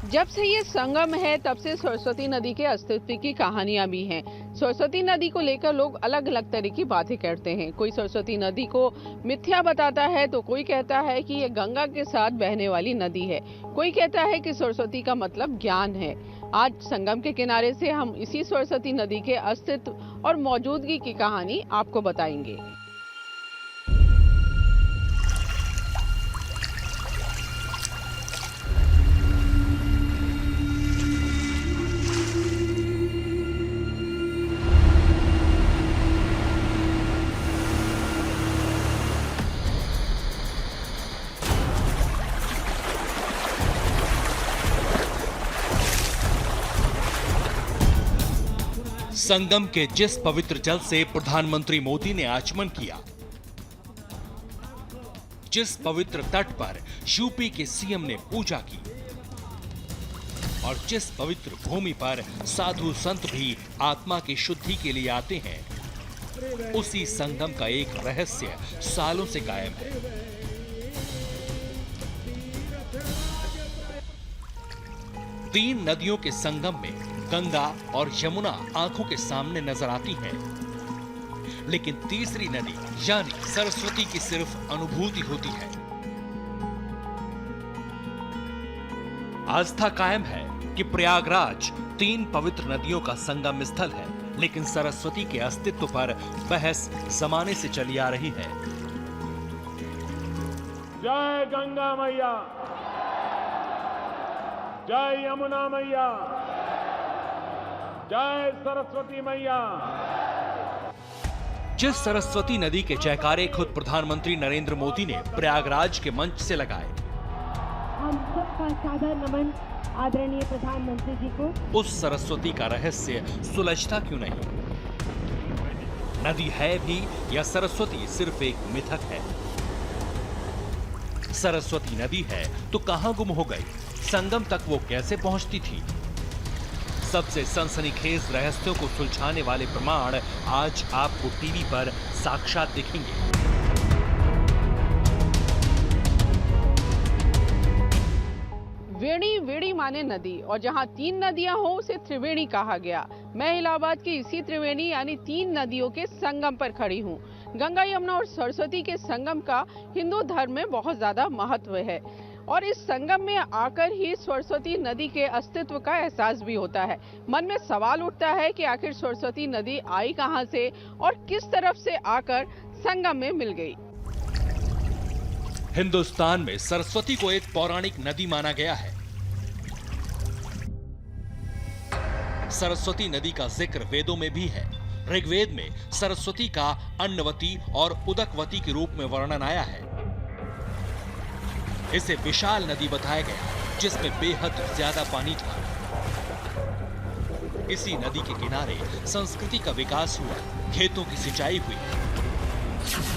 जब से ये संगम है तब से सरस्वती नदी के अस्तित्व की कहानियां भी हैं। सरस्वती नदी को लेकर लोग अलग अलग तरह की बातें करते हैं। कोई सरस्वती नदी को मिथ्या बताता है तो कोई कहता है कि ये गंगा के साथ बहने वाली नदी है। कोई कहता है कि सरस्वती का मतलब ज्ञान है। आज संगम के किनारे से हम इसी सरस्वती नदी के अस्तित्व और मौजूदगी की कहानी आपको बताएंगे। संगम के जिस पवित्र जल से प्रधानमंत्री मोदी ने आचमन किया, जिस पवित्र तट पर यूपी के सीएम ने पूजा की और जिस पवित्र भूमि पर साधु संत भी आत्मा की शुद्धि के लिए आते हैं, उसी संगम का एक रहस्य सालों से कायम है। तीन नदियों के संगम में गंगा और यमुना आंखों के सामने नजर आती हैं, लेकिन तीसरी नदी यानी सरस्वती की सिर्फ अनुभूति होती है। आस्था कायम है कि प्रयागराज तीन पवित्र नदियों का संगम स्थल है, लेकिन सरस्वती के अस्तित्व पर बहस जमाने से चली आ रही है। जय गंगा मैया, जय यमुना मैया, जय सरस्वती मैया। जिस सरस्वती नदी के जयकारे खुद प्रधानमंत्री नरेंद्र मोदी ने प्रयागराज के मंच से लगाए, हम सबका सादर नमन आदरणीय प्रधानमंत्री जी को। उस सरस्वती का रहस्य सुलझता क्यों नहीं? नदी है भी या सरस्वती सिर्फ एक मिथक है? सरस्वती नदी है तो कहां गुम हो गई? संगम तक वो कैसे पहुंचती थी? सबसे सनसनीखेज रहस्यों को सुलझाने वाले प्रमाण आज आपको टीवी पर साक्षात दिखेंगे। वेणी वेणी माने नदी, और जहां तीन नदियां हो उसे त्रिवेणी कहा गया। मैं इलाहाबाद की इसी त्रिवेणी यानी तीन नदियों के संगम पर खड़ी हूं। गंगा, यमुना और सरस्वती के संगम का हिंदू धर्म में बहुत ज्यादा महत्व है और इस संगम में आकर ही सरस्वती नदी के अस्तित्व का एहसास भी होता है। मन में सवाल उठता है कि आखिर सरस्वती नदी आई कहां से और किस तरफ से आकर संगम में मिल गई। हिंदुस्तान में सरस्वती को एक पौराणिक नदी माना गया है। सरस्वती नदी का जिक्र वेदों में भी है। ऋग्वेद में सरस्वती का अन्नवती और उदकवती के रूप में वर्णन आया है। इसे विशाल नदी बताया गया जिसमें बेहद ज्यादा पानी था। इसी नदी के किनारे संस्कृति का विकास हुआ, खेतों की सिंचाई हुई।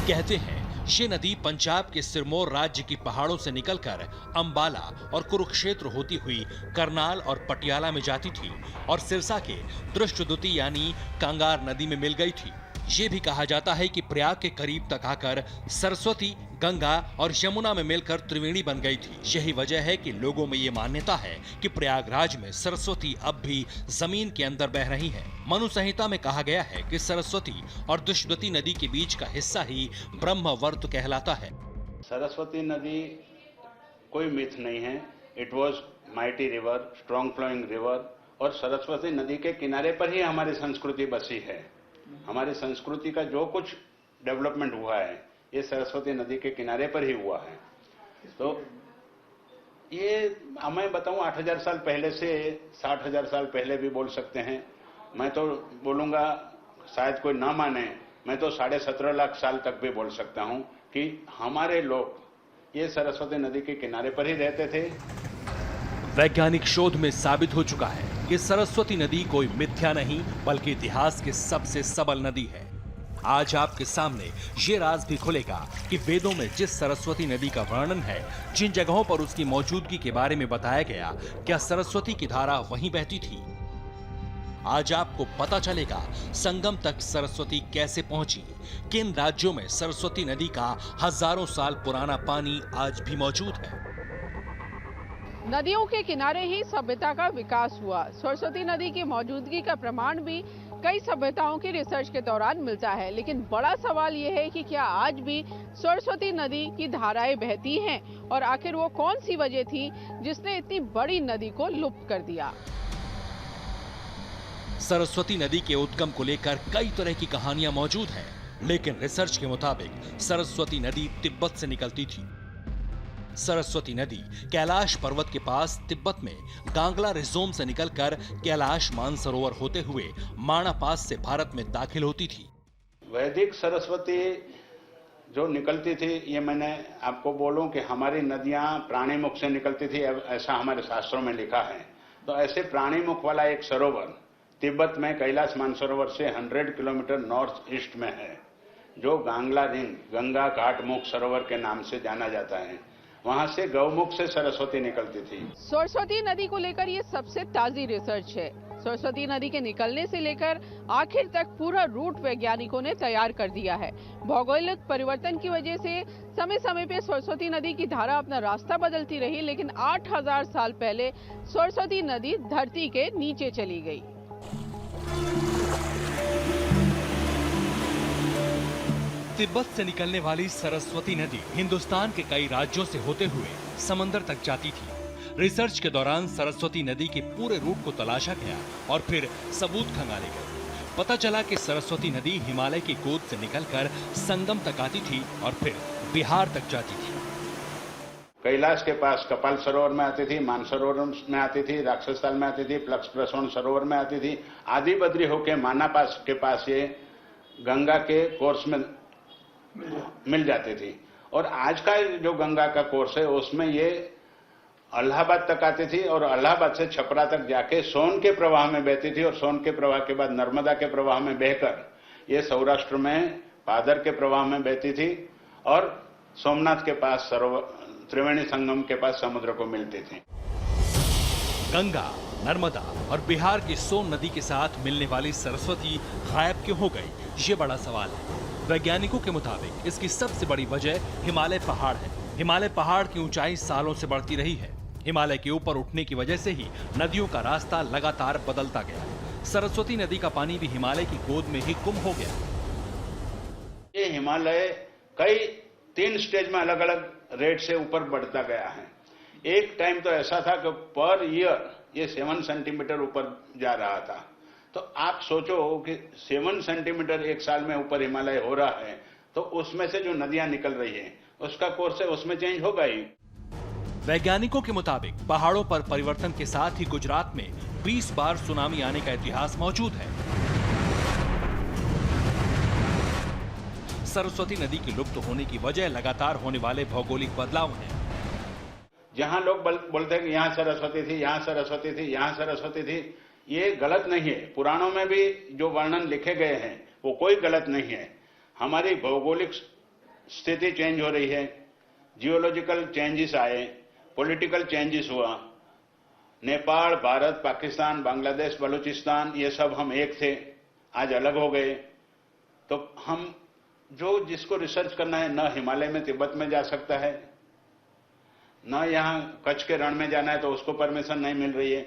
कहते हैं ये नदी पंजाब के सिरमौर राज्य की पहाड़ों से निकलकर अंबाला और कुरुक्षेत्र होती हुई करनाल और पटियाला में जाती थी और सिरसा के दृष्टद्युति यानी कांगार नदी में मिल गई थी। ये भी कहा जाता है कि प्रयाग के करीब तक आकर सरस्वती गंगा और यमुना में मिलकर त्रिवेणी बन गई थी। यही वजह है कि लोगों में ये मान्यता है कि प्रयागराज में सरस्वती अब भी जमीन के अंदर बह रही है। मनु संहिता में कहा गया है कि सरस्वती और दुष्टद्युति नदी के बीच का हिस्सा ही ब्रह्मवर्त कहलाता है। सरस्वती नदी कोई मिथ नहीं है। It was mighty river, strong flowing river, और सरस्वती नदी के किनारे पर ही हमारी संस्कृति बसी है। हमारी संस्कृति का जो कुछ डेवलपमेंट हुआ है ये सरस्वती नदी के किनारे पर ही हुआ है। तो ये मैं बताऊं 8,000 साल पहले से 60,000 साल पहले भी बोल सकते हैं। मैं तो बोलूंगा, शायद कोई ना माने, मैं तो 17.5 लाख साल तक भी बोल सकता हूं कि हमारे लोग ये सरस्वती नदी के किनारे पर ही रहते थे। वैज्ञानिक शोध में साबित हो चुका है कि सरस्वती नदी कोई मिथ्या नहीं बल्कि इतिहास की सबसे सबल नदी है। आज आपके सामने ये राज भी खुलेगा कि वेदों में जिस सरस्वती नदी का वर्णन है, जिन जगहों पर उसकी मौजूदगी के बारे में बताया गया, क्या सरस्वती की धारा वहीं बहती थी? आज आपको पता चलेगा संगम तक सरस्वती कैसे पहुंची, किन राज्यों में सरस्वती नदी का हजारों साल पुराना पानी आज भी मौजूद है। नदियों के किनारे ही सभ्यता का विकास हुआ। सरस्वती नदी की मौजूदगी का प्रमाण भी कई सभ्यताओं की रिसर्च के दौरान मिलता है, लेकिन बड़ा सवाल यह है कि क्या आज भी सरस्वती नदी की धाराएं बहती हैं और आखिर वो कौन सी वजह थी जिसने इतनी बड़ी नदी को लुप्त कर दिया। सरस्वती नदी के उद्गम को लेकर कई तरह की कहानियां मौजूद हैं, लेकिन रिसर्च के मुताबिक सरस्वती नदी तिब्बत से निकलती थी। सरस्वती नदी कैलाश पर्वत के पास तिब्बत में गांगला रिजोम से निकलकर कैलाश मानसरोवर होते हुए माणा पास से भारत में दाखिल होती थी। वैदिक सरस्वती जो निकलती थी, ये मैंने आपको बोलूं कि हमारी नदियां प्राणीमुख से निकलती थी, ऐसा हमारे शास्त्रों में लिखा है। तो ऐसे प्राणीमुख वाला एक सरोवर तिब्बत में कैलाश मानसरोवर से 100 किलोमीटर नॉर्थ ईस्ट में है, जो गांगला रिंग गंगा घाट मुख सरोवर के नाम से जाना जाता है। वहां से गौमुख से सरस्वती निकलती थी। सरस्वती नदी को लेकर ये सबसे ताजी रिसर्च है। सरस्वती नदी के निकलने से लेकर आखिर तक पूरा रूट वैज्ञानिकों ने तैयार कर दिया है। भौगोलिक परिवर्तन की वजह से समय समय पे सरस्वती नदी की धारा अपना रास्ता बदलती रही, लेकिन 8000 साल पहले सरस्वती नदी धरती के नीचे चली गई। तिब्बत से निकलने वाली सरस्वती नदी हिंदुस्तान के कई राज्यों से होते हुए समंदर तक जाती थी। रिसर्च के दौरान सरस्वती नदी के पूरे रूट को तलाशा गया और फिर सबूत खंगाले गए। पता चला कि सरस्वती नदी हिमालय की गोद से निकलकर संगम तक आती थी और फिर बिहार तक जाती थी। कैलाश के पास कपाल सरोवर में आती थी, मानसरोवर में आती थी, राक्षसताल में आती थी, प्रसवण सरोवर में आती थी, आदि बद्री होके माना पास के पास ये गंगा के कोर्स में मिल जाती थी। और आज का जो गंगा का कोर्स है उसमें ये इलाहाबाद तक आती थी और इलाहाबाद से छपरा तक जाके सोन के प्रवाह में बहती थी और सोन के प्रवाह के बाद नर्मदा के प्रवाह में बहकर ये सौराष्ट्र में पादर के प्रवाह में बहती थी और सोमनाथ के पास त्रिवेणी संगम के पास समुद्र को मिलती थी। गंगा, नर्मदा और बिहार की सोन नदी के साथ मिलने वाली सरस्वती गायब क्यों हो गई, ये बड़ा सवाल है। वैज्ञानिकों के मुताबिक इसकी सबसे बड़ी वजह हिमालय पहाड़ है। हिमालय पहाड़ की ऊंचाई सालों से बढ़ती रही है। हिमालय के ऊपर उठने की वजह से ही नदियों का रास्ता लगातार बदलता गया। सरस्वती नदी का पानी भी हिमालय की गोद में ही गुम हो गया। ये हिमालय कई 3 स्टेज में अलग अलग रेट से ऊपर बढ़ता गया है। एक टाइम तो ऐसा था कि पर ईयर ये 7 सेंटीमीटर ऊपर जा रहा था। तो आप सोचो कि 7 सेंटीमीटर एक साल में ऊपर हिमालय हो रहा है, तो उसमें से जो नदियां निकल रही हैं उसका कोर्स है, उसमें चेंज होगा ही। वैज्ञानिकों के मुताबिक पहाड़ों पर परिवर्तन के साथ ही गुजरात में 20 बार सुनामी आने का इतिहास मौजूद है। सरस्वती नदी की लुप्त होने की वजह लगातार होने वाले भौगोलिक बदलाव हैं। जहां लोग बोलते हैं कि यहाँ सरस्वती थी, यहाँ सरस्वती थी, यहाँ सरस्वती थी, ये गलत नहीं है। पुराणों में भी जो वर्णन लिखे गए हैं वो कोई गलत नहीं है। हमारी भौगोलिक स्थिति चेंज हो रही है, जियोलॉजिकल चेंजेस आए, पॉलिटिकल चेंजेस हुआ। नेपाल, भारत, पाकिस्तान, बांग्लादेश, बलूचिस्तान, ये सब हम एक थे, आज अलग हो गए। तो हम जो जिसको रिसर्च करना है, न हिमालय में तिब्बत में जा सकता है, न यहाँ कच्छ के रण में जाना है तो उसको परमिशन नहीं मिल रही है।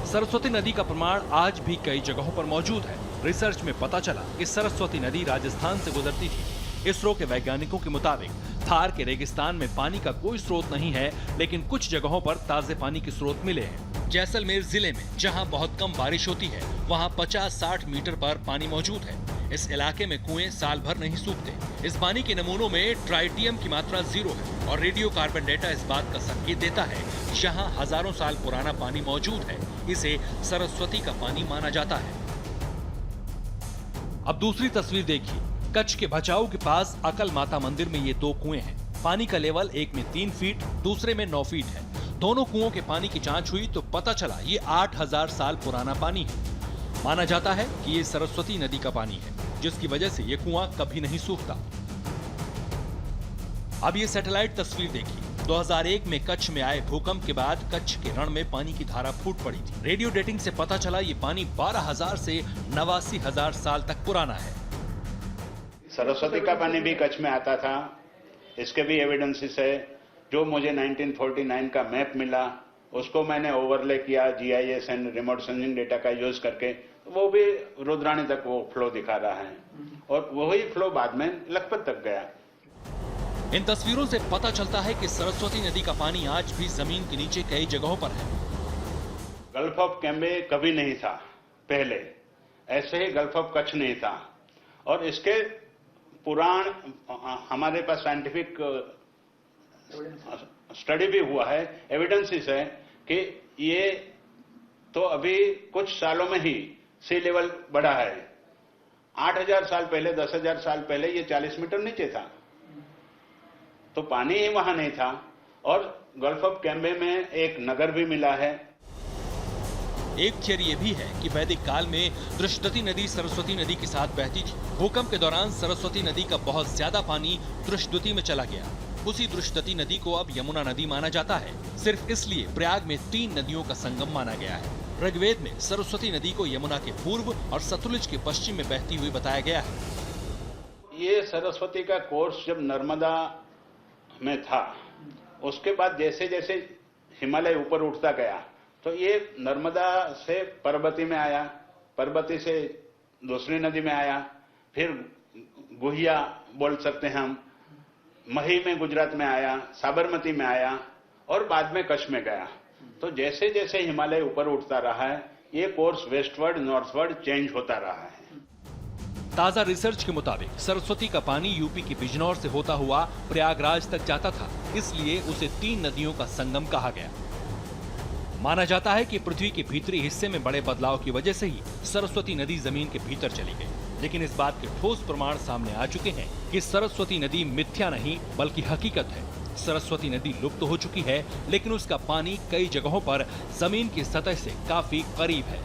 सरस्वती नदी का प्रमाण आज भी कई जगहों पर मौजूद है। रिसर्च में पता चला कि सरस्वती नदी राजस्थान से गुजरती थी। इसरो के वैज्ञानिकों के मुताबिक थार के रेगिस्तान में पानी का कोई स्रोत नहीं है, लेकिन कुछ जगहों पर ताजे पानी के स्रोत मिले हैं। जैसलमेर जिले में जहां बहुत कम बारिश होती है, वहां 50-60 मीटर पर पानी मौजूद है। इस इलाके में कुएं साल भर नहीं सूखते। इस पानी के नमूनों में ट्राइटियम की मात्रा 0 है और रेडियो कार्बन डेटा इस बात का संकेत देता है यहाँ हजारों साल पुराना पानी मौजूद है। इसे सरस्वती का पानी माना जाता है। अब दूसरी तस्वीर देखिए। कच्छ के भचाऊ के पास अकल माता मंदिर में ये 2 कुएं हैं। पानी का लेवल एक में 3 फीट, दूसरे में 9 फीट है। दोनों कुओं के पानी की जांच हुई तो पता चला ये 8000 साल पुराना पानी है। माना जाता है कि ये सरस्वती नदी का पानी है, जिसकी वजह से ये कुआं कभी नहीं सूखता। अब ये सैटेलाइट तस्वीर देखिए। 2001 में कच्छ में आए भूकंप के बाद कच्छ के रण में पानी की धारा फूट पड़ी थी। रेडियो डेटिंग से पता चला ये पानी 12000 से 89000 साल तक पुराना है। सरस्वती का पानी भी कच्छ में आता था, इसके भी एविडेंसेस है। जो मुझे 1949 का मैप मिला उसको मैंने ओवरले किया GIS and remote sensing data का यूज करके, वो भी रुद्राणी तक वो फ्लो दिखा रहा है और वही फ्लो बाद में लखपत तक गया। इन तस्वीरों से पता चलता है कि सरस्वती नदी का पानी आज भी जमीन के नीचे कई जगहों पर है। गल्फ ऑफ कैम्बे कभी नहीं था पहले, ऐसे ही गल्फ ऑफ कच्छ नहीं था। और इसके पुराण हमारे पास साइंटिफिक स्टडी भी हुआ है, एविडेंसेस है कि ये तो अभी कुछ सालों में ही सी लेवल बढ़ा है। 8000 साल पहले, 10,000 साल पहले ये 40 मीटर नीचे था, तो पानी ही वहां नहीं था। और गल्फ ऑफ कैम्बे में एक नगर भी मिला है। एक थियरी ये भी है कि वैदिक काल में दृष्टति नदी सरस्वती नदी के साथ बहती थी। भूकंप के दौरान सरस्वती नदी का बहुत ज्यादा पानी दृष्टति में चला गया। उसी दृष्टति नदी को अब यमुना नदी माना जाता है। सिर्फ इसलिए प्रयाग में 3 नदियों का संगम माना गया है। ऋग्वेद में सरस्वती नदी को यमुना के पूर्व और सतलुज के पश्चिम में बहती हुई बताया गया है। ये सरस्वती का कोर्स जब नर्मदा में था, उसके बाद जैसे जैसे हिमालय ऊपर उठता गया तो ये नर्मदा से पर्वती में आया, पर्वती से दूसरी नदी में आया, फिर गुहिया बोल सकते हैं हम, मही में गुजरात में आया, साबरमती में आया और बाद में कच्छ में गया। तो जैसे जैसे हिमालय ऊपर उठता रहा है ये कोर्स वेस्टवर्ड नॉर्थवर्ड चेंज होता रहा है। ताजा रिसर्च के मुताबिक सरस्वती का पानी यूपी की बिजनौर से होता हुआ प्रयागराज तक जाता था, इसलिए उसे 3 नदियों का संगम कहा गया। माना जाता है कि पृथ्वी के भीतरी हिस्से में बड़े बदलाव की वजह से ही सरस्वती नदी जमीन के भीतर चली गई। लेकिन इस बात के ठोस प्रमाण सामने आ चुके हैं कि सरस्वती नदी मिथ्या नहीं बल्कि हकीकत है। सरस्वती नदी लुप्त हो चुकी है, लेकिन उसका पानी कई जगहों पर जमीन की सतह से काफी करीब है।